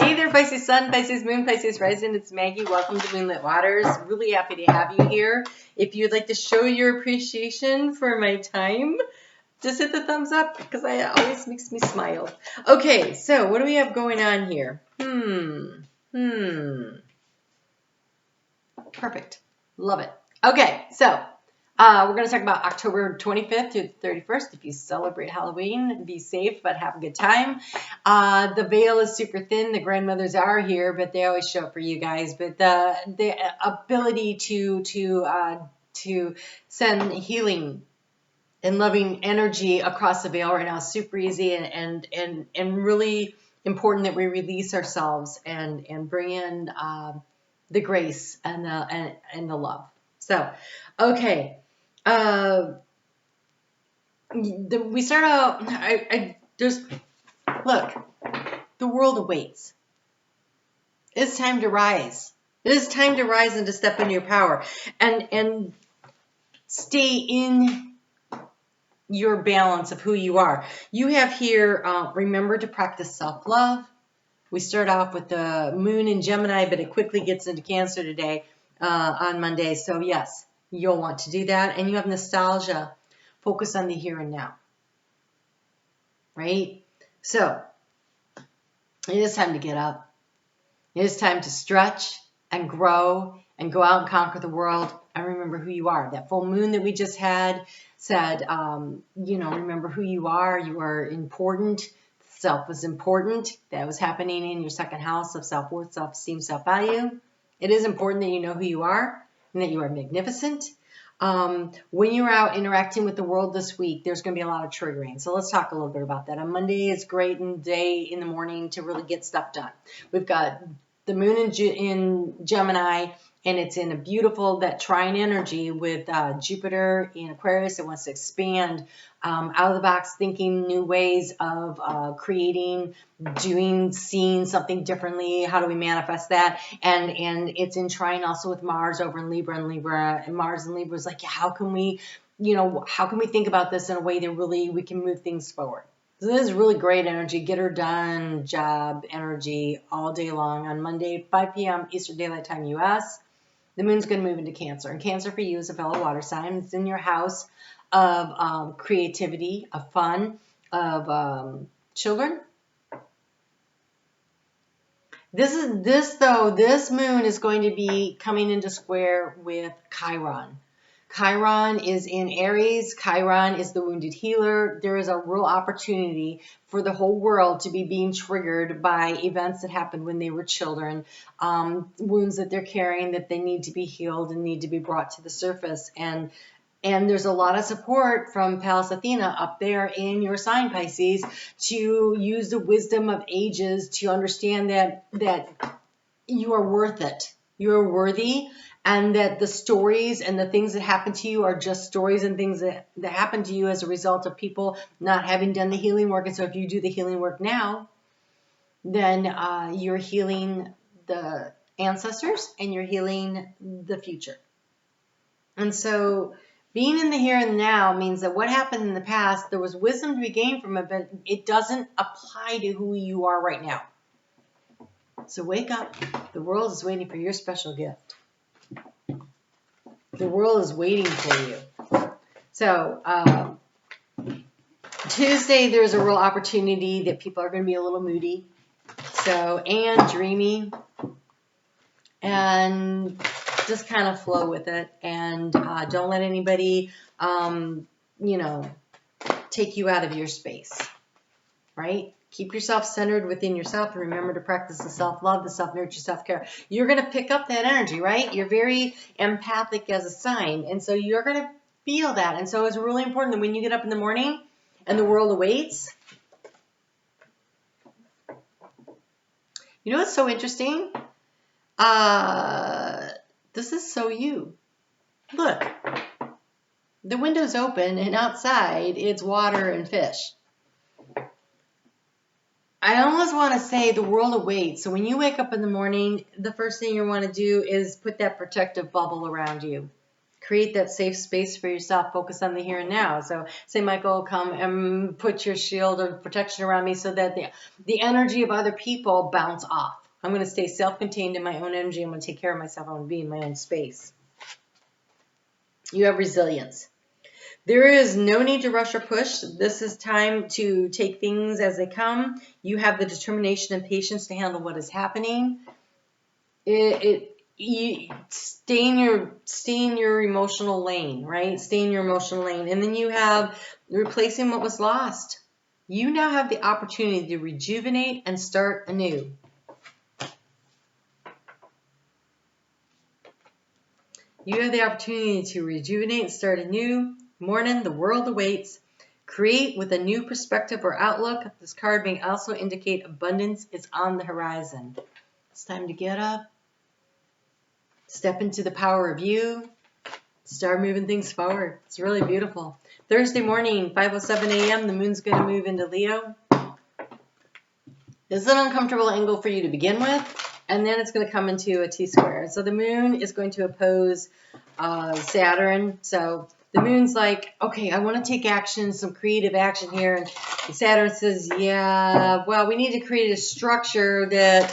Hey there, Pisces Sun, Pisces Moon, Pisces Rising. It's Maggie. Welcome to Moonlit Waters. Really happy to have you here. If you'd like to show your appreciation for my time, just hit the thumbs up because it always makes me smile. Okay, so what do we have going on here? Perfect. Love it. Okay, so we're going to talk about October 25th through the 31st. If you celebrate Halloween, be safe, but have a good time. The veil is super thin. The grandmothers are here, but they always show up for you guys. But the ability to send healing and loving energy across the veil right now is super easy and really important that we release ourselves and bring in the grace and the love. So, okay. We start out, look, the world awaits. It's time to rise. It is time to rise and to step into your power and stay in your balance of who you are. You have here, remember to practice self-love. We start off with the moon in Gemini, but it quickly gets into Cancer today on Monday. So yes, you'll want to do that. And you have nostalgia. Focus on the here and now. Right? So it is time to get up. It is time to stretch and grow and go out and conquer the world and remember who you are. That full moon that we just had said, remember who you are. You are important. Self is important. That was happening in your second house of self-worth, self-esteem, self-value. It is important that you know who you are and that you are magnificent. When you're out interacting with the world this week, there's going to be a lot of triggering. So let's talk a little bit about that. On Monday is great and day in the morning to really get stuff done. We've got the moon in Gemini, and it's in a beautiful, that trine energy with Jupiter in Aquarius. It wants to expand out of the box, thinking new ways of creating, doing, seeing something differently. How do we manifest that? And it's in trine also with Mars over in Libra, and Mars and Libra is like, how can we think about this in a way that really we can move things forward? So this is really great energy, get her done job energy all day long. On Monday, 5 p.m. Eastern Daylight Time, U.S., the moon's going to move into Cancer. And Cancer for you is a fellow water sign. It's in your house of creativity, of fun, of children. This moon is going to be coming into square with Chiron. Chiron is in Aries. Chiron is the wounded healer. There is a real opportunity for the whole world to be being triggered by events that happened when they were children, wounds that they're carrying that they need to be healed and need to be brought to the surface. And there's a lot of support from Pallas Athena up there in your sign, Pisces, to use the wisdom of ages to understand that you are worth it. You are worthy. And that the stories and the things that happen to you are just stories and things that happen to you as a result of people not having done the healing work. And so if you do the healing work now, then you're healing the ancestors and you're healing the future. And so being in the here and now means that what happened in the past, there was wisdom to be gained from it, but it doesn't apply to who you are right now. So wake up. The world is waiting for your special gift. The world is waiting for you. So Tuesday, there's a real opportunity that people are going to be a little moody. And dreamy. And just kind of flow with it. And don't let anybody, take you out of your space. Right? Keep yourself centered within yourself and remember to practice the self-love, the self-nurture, self-care. You're going to pick up that energy, right? You're very empathic as a sign. And so you're going to feel that. And so it's really important that when you get up in the morning and the world awaits, you know what's so interesting? This is so you. Look, the window's open and outside it's water and fish. I almost want to say the world awaits. So when you wake up in the morning, the first thing you want to do is put that protective bubble around you. Create that safe space for yourself. Focus on the here and now. So St. Michael, come and put your shield of protection around me so that the energy of other people bounce off. I'm going to stay self-contained in my own energy. I'm going to take care of myself. I'm going to be in my own space. You have resilience. There is no need to rush or push. This is time to take things as they come. You have the determination and patience to handle what is happening. You stay in your emotional lane, right? Stay in your emotional lane. And then you have replacing what was lost. You now have the opportunity to rejuvenate and start anew. You have the opportunity to rejuvenate and start anew. Morning, the world awaits. Create with a new perspective or outlook. This card may also indicate abundance is on the horizon. It's time to get up. Step into the power of you. Start moving things forward. It's really beautiful. Thursday morning, 5:07 a.m., the moon's going to move into Leo. This is an uncomfortable angle for you to begin with, and then it's going to come into a T-square. So the moon is going to oppose Saturn. So the moon's like, okay, I want to take action, some creative action here. And Saturn says, yeah, well, we need to create a structure that,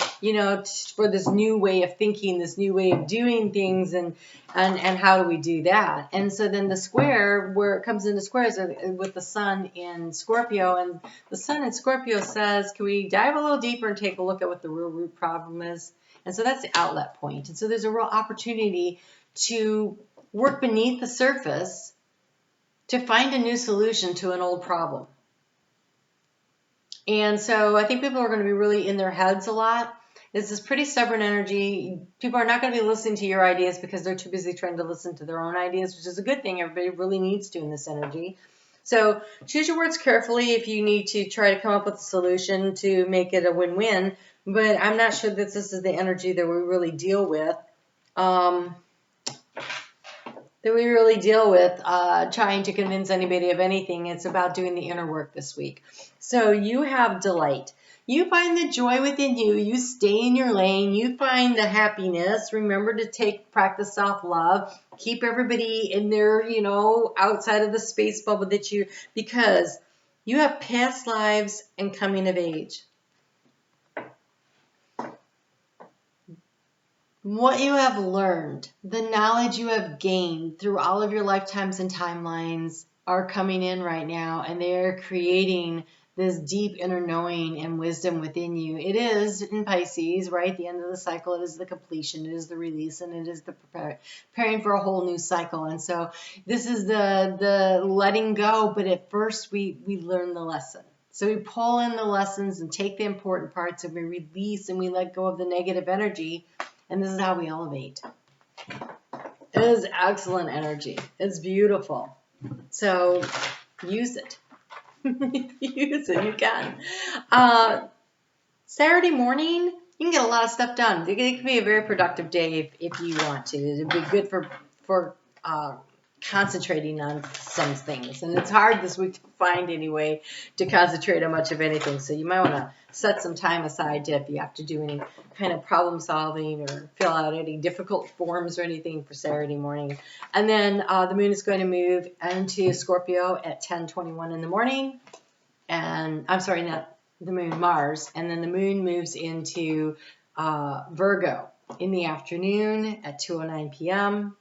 for this new way of thinking, this new way of doing things, and how do we do that? And so then the square, where it comes into squares with the sun in Scorpio, and the sun in Scorpio says, can we dive a little deeper and take a look at what the real root problem is? And so that's the outlet point. And so there's a real opportunity to work beneath the surface to find a new solution to an old problem. And so I think people are going to be really in their heads a lot. It's this pretty stubborn energy. People are not going to be listening to your ideas because they're too busy trying to listen to their own ideas, which is a good thing. Everybody really needs to in this energy. So choose your words carefully if you need to try to come up with a solution to make it a win-win. But I'm not sure that this is the energy that we really deal with. Trying to convince anybody of anything. It's about doing the inner work this week. So you have delight. You find the joy within you. You stay in your lane. You find the happiness. Remember to practice self-love. Keep everybody in their, outside of the space bubble because you have past lives and coming of age. What you have learned, the knowledge you have gained through all of your lifetimes and timelines are coming in right now, and they are creating this deep inner knowing and wisdom within you. It is in Pisces, right? The end of the cycle. It is the completion. It is the release, and it is the preparing for a whole new cycle. And so this is the letting go, but at first we learn the lesson. So we pull in the lessons and take the important parts, and we release and we let go of the negative energy. And this is how we elevate. It is excellent energy. It's beautiful. So use it. Use it. You can. Saturday morning, you can get a lot of stuff done. It can be a very productive day if you want to. It'd be good for concentrating on some things. And it's hard this week to find any way to concentrate on much of anything. So you might want to set some time aside if you have to do any kind of problem solving or fill out any difficult forms or anything for Saturday morning. And then the moon is going to move into Scorpio at 10:21 in the morning. And I'm sorry, not the moon, Mars. And then the moon moves into Virgo in the afternoon at 2:09 p.m.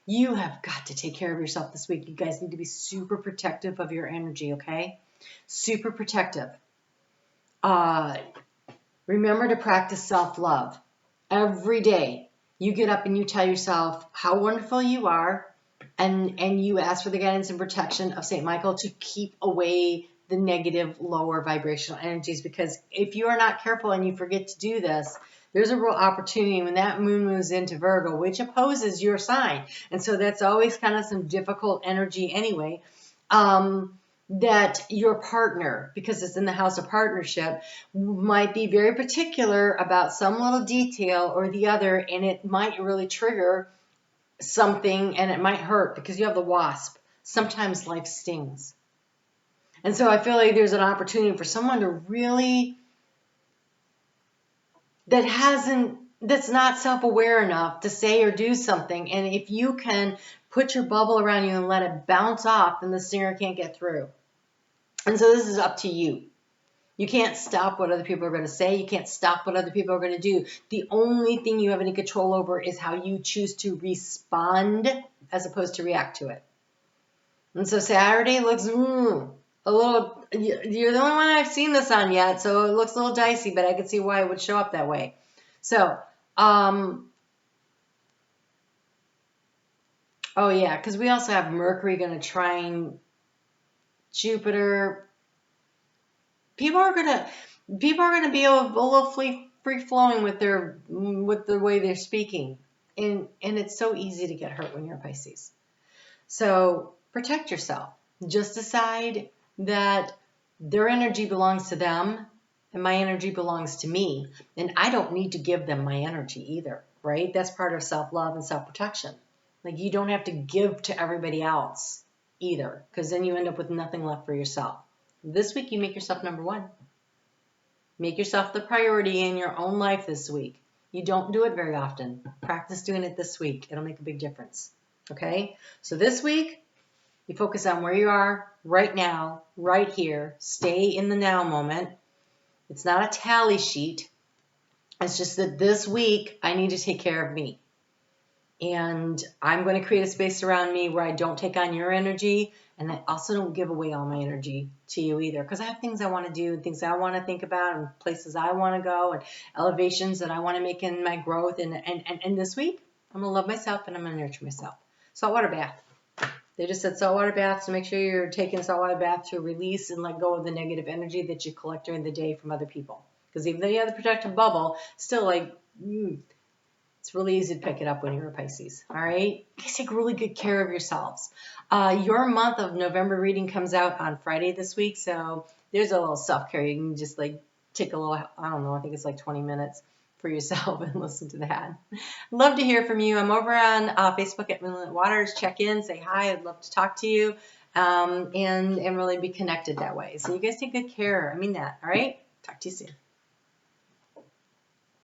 You have got to take care of yourself this week. You guys need to be super protective of your energy, okay? Super protective. Remember to practice self-love. Every day, you get up and you tell yourself how wonderful you are, and you ask for the guidance and protection of St. Michael to keep away the negative, lower vibrational energies, because if you are not careful and you forget to do this, there's a real opportunity when that moon moves into Virgo, which opposes your sign. And so that's always kind of some difficult energy anyway, that your partner, because it's in the house of partnership, might be very particular about some little detail or the other, and it might really trigger something, and it might hurt because you have the wasp. Sometimes life stings. And so I feel like there's an opportunity for someone to really, that hasn't that's not self-aware enough to say or do something. And if you can put your bubble around you and let it bounce off, then the stinger can't get through. And so this is up to you. You can't stop what other people are going to say. You can't stop what other people are going to do. The only thing you have any control over is how you choose to respond as opposed to react to it. And so Saturday looks a little, you're the only one I've seen this on yet, so it looks a little dicey, but I can see why it would show up that way. So, oh yeah, because we also have Mercury going to trine Jupiter. People are gonna be a little free flowing with the way they're speaking, and it's so easy to get hurt when you're a Pisces. So protect yourself. Just decide that their energy belongs to them and my energy belongs to me, and I don't need to give them my energy either, right? That's part of self-love and self-protection. Like, you don't have to give to everybody else either, because then you end up with nothing left for yourself. This week, you make yourself number one. Make yourself the priority in your own life this week. You don't do it very often. Practice doing it this week. It'll make a big difference. Okay? So this week, you focus on where you are right now, right here. Stay in the now moment. It's not a tally sheet. It's just that this week, I need to take care of me. And I'm going to create a space around me where I don't take on your energy, and I also don't give away all my energy to you either, because I have things I want to do and things I want to think about and places I want to go and elevations that I want to make in my growth. And this week, I'm going to love myself and I'm going to nurture myself. Saltwater bath. They just said saltwater bath, so make sure you're taking a saltwater bath to release and let go of the negative energy that you collect during the day from other people. Because even though you have the protective bubble, still it's really easy to pick it up when you're a Pisces. All right? You guys take really good care of yourselves. Your month of November reading comes out on Friday this week, so there's a little self-care. You can just take a little, I don't know, I think it's 20 minutes for yourself and listen to that. Love to hear from you. I'm over on Facebook at Moonlit Waters. Check in, say hi. I'd love to talk to you and really be connected that way. So you guys take good care. I mean that. All right? Talk to you soon.